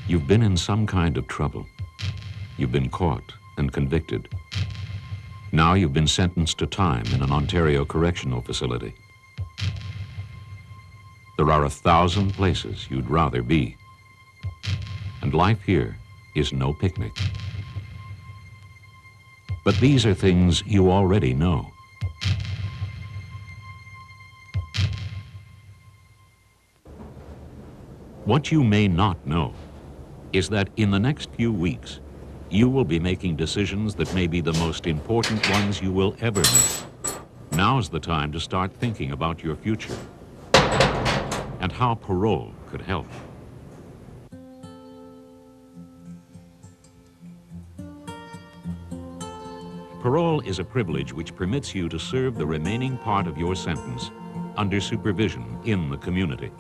You've been in some kind of trouble. You've been caught and convicted. Now you've been sentenced to time in an Ontario correctional facility. There are 1,000 places you'd rather be. And life here is no picnic. But these are things you already know. What you may not know is that in the next few weeks, you will be making decisions that may be the most important ones you will ever make. Now's the time to start thinking about your future and how parole could help. Parole is a privilege which permits you to serve the remaining part of your sentence under supervision in the community.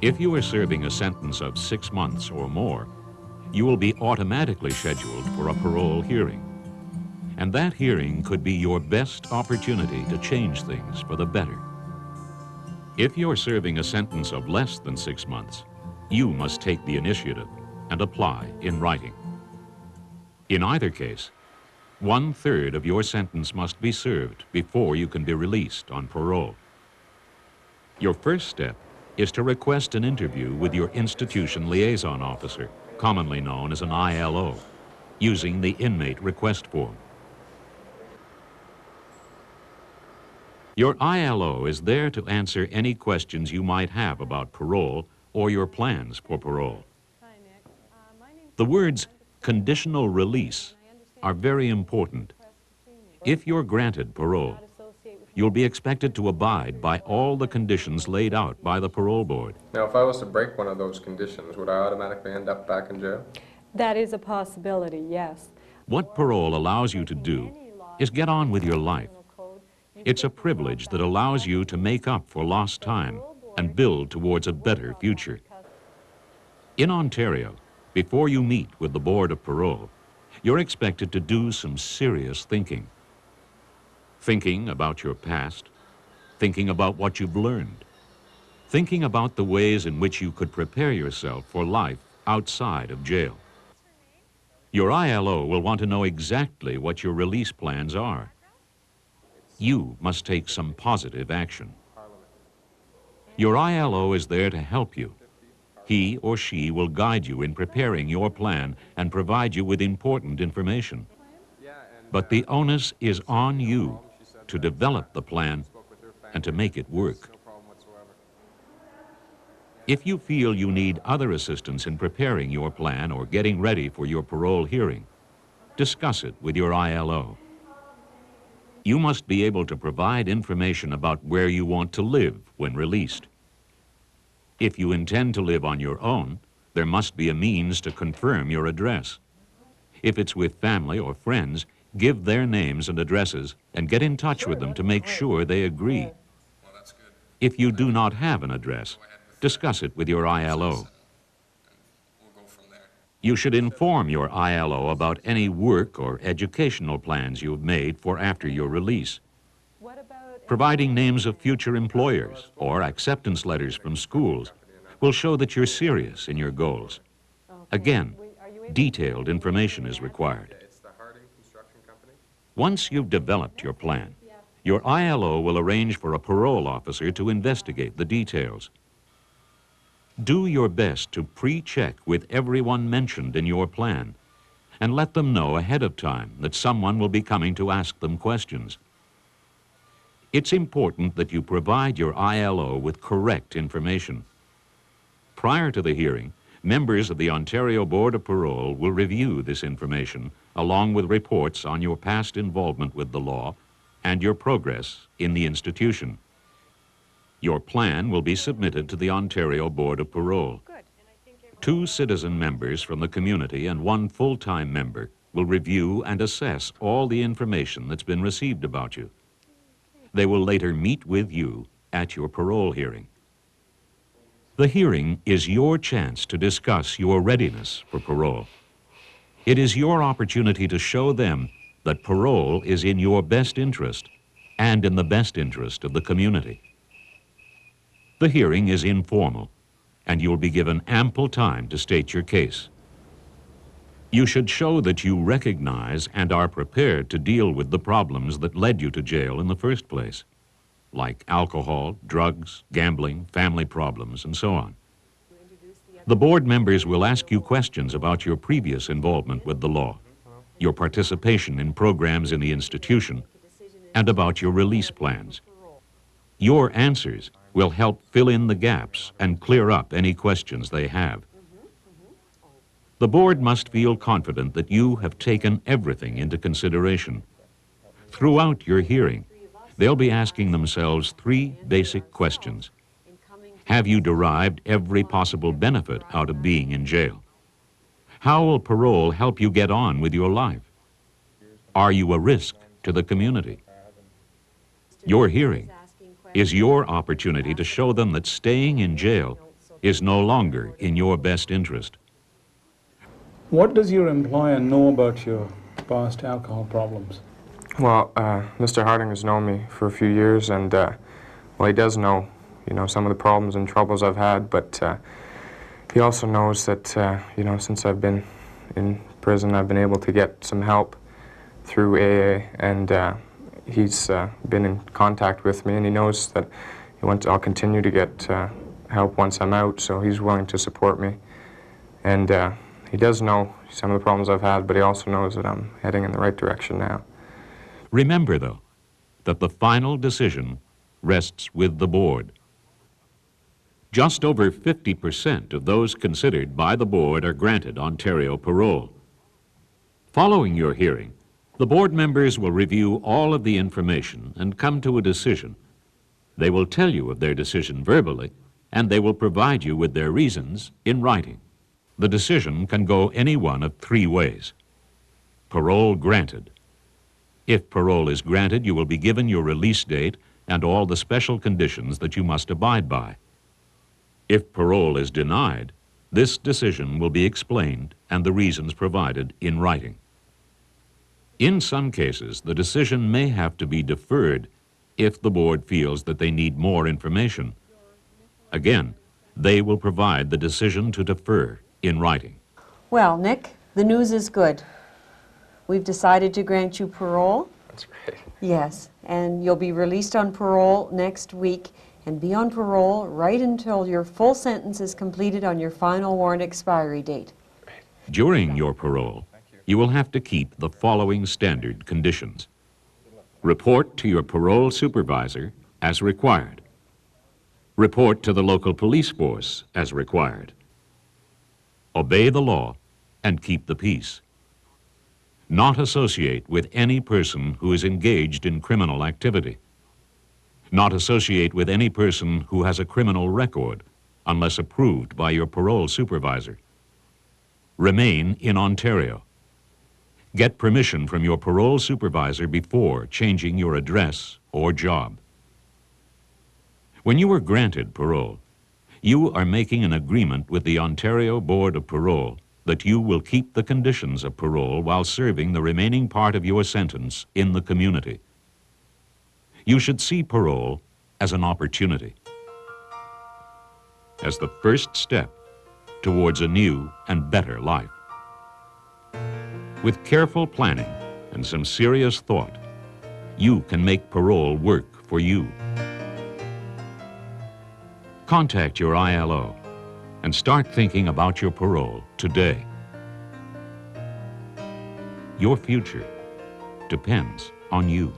If you are serving a sentence of 6 months or more, you will be automatically scheduled for a parole hearing. And that hearing could be your best opportunity to change things for the better. If you're serving a sentence of less than 6 months, you must take the initiative and apply in writing. In either case, 1/3 of your sentence must be served before you can be released on parole. Your first step is to request an interview with your institution liaison officer, commonly known as an ILO, using the inmate request form. Your ILO is there to answer any questions you might have about parole or your plans for parole. The words conditional release are very important. If you're granted parole, you'll be expected to abide by all the conditions laid out by the parole board. Now, if I was to break one of those conditions, would I automatically end up back in jail? That is a possibility, yes. What parole allows you to do is get on with your life. It's a privilege that allows you to make up for lost time and build towards a better future. In Ontario, before you meet with the Board of Parole, you're expected to do some serious thinking. Thinking about your past, thinking about what you've learned, thinking about the ways in which you could prepare yourself for life outside of jail. Your ILO will want to know exactly what your release plans are. You must take some positive action. Your ILO is there to help you. He or she will guide you in preparing your plan and provide you with important information. But the onus is on you to develop the plan and to make it work. If you feel you need other assistance in preparing your plan or getting ready for your parole hearing, discuss it with your ILO. You must be able to provide information about where you want to live when released. If you intend to live on your own, there must be a means to confirm your address. If it's with family or friends, give their names and addresses and get in touch with them to make sure they agree. If you do not have an address, discuss it with your ILO. You should inform your ILO about any work or educational plans you have made for after your release. Providing names of future employers or acceptance letters from schools will show that you're serious in your goals. Again, detailed information is required. Once you've developed your plan, your ILO will arrange for a parole officer to investigate the details. Do your best to pre-check with everyone mentioned in your plan and let them know ahead of time that someone will be coming to ask them questions. It's important that you provide your ILO with correct information. Prior to the hearing, members of the Ontario Board of Parole will review this information along with reports on your past involvement with the law and your progress in the institution. Your plan will be submitted to the Ontario Board of Parole. 2 citizen members from the community and 1 full-time member will review and assess all the information that's been received about you. They will later meet with you at your parole hearing. The hearing is your chance to discuss your readiness for parole. It is your opportunity to show them that parole is in your best interest and in the best interest of the community. The hearing is informal. and you'll be given ample time to state your case. You should show that you recognize and are prepared to deal with the problems that led you to jail in the first place, like alcohol, drugs, gambling, family problems, and so on. The board members will ask you questions about your previous involvement with the law, your participation in programs in the institution, and about your release plans. Your answers will help fill in the gaps and clear up any questions they have. The board must feel confident that you have taken everything into consideration. Throughout your hearing, they'll be asking themselves 3 basic questions. Have you derived every possible benefit out of being in jail? How will parole help you get on with your life? Are you a risk to the community? Your hearing is your opportunity to show them that staying in jail is no longer in your best interest. What does your employer know about your past alcohol problems? Well, Mr. Harding has known me for a few years, and well, he does know, some of the problems and troubles I've had, but he also knows that, since I've been in prison, I've been able to get some help through AA, and he's been in contact with me, and he knows that I'll continue to get help once I'm out, so he's willing to support me. And he does know some of the problems I've had, but he also knows that I'm heading in the right direction now. Remember, though, that the final decision rests with the board. Just over 50% of those considered by the board are granted Ontario parole. Following your hearing, the board members will review all of the information and come to a decision. They will tell you of their decision verbally, and they will provide you with their reasons in writing. The decision can go any one of 3 ways. Parole granted. If parole is granted, you will be given your release date and all the special conditions that you must abide by. If parole is denied, this decision will be explained and the reasons provided in writing. In some cases, the decision may have to be deferred if the board feels that they need more information. Again, they will provide the decision to defer in writing. Well, Nick, the news is good. We've decided to grant you parole. That's great. Yes, and you'll be released on parole next week and be on parole right until your full sentence is completed on your final warrant expiry date. During your parole, you will have to keep the following standard conditions. Report to your parole supervisor as required. Report to the local police force as required. Obey the law and keep the peace. Not associate with any person who is engaged in criminal activity. Not associate with any person who has a criminal record unless approved by your parole supervisor. Remain in Ontario. Get permission from your parole supervisor before changing your address or job. When you are granted parole, you are making an agreement with the Ontario Board of Parole that you will keep the conditions of parole while serving the remaining part of your sentence in the community. You should see parole as an opportunity, as the first step towards a new and better life. With careful planning and some serious thought, you can make parole work for you. Contact your ILO and start thinking about your parole today. Your future depends on you.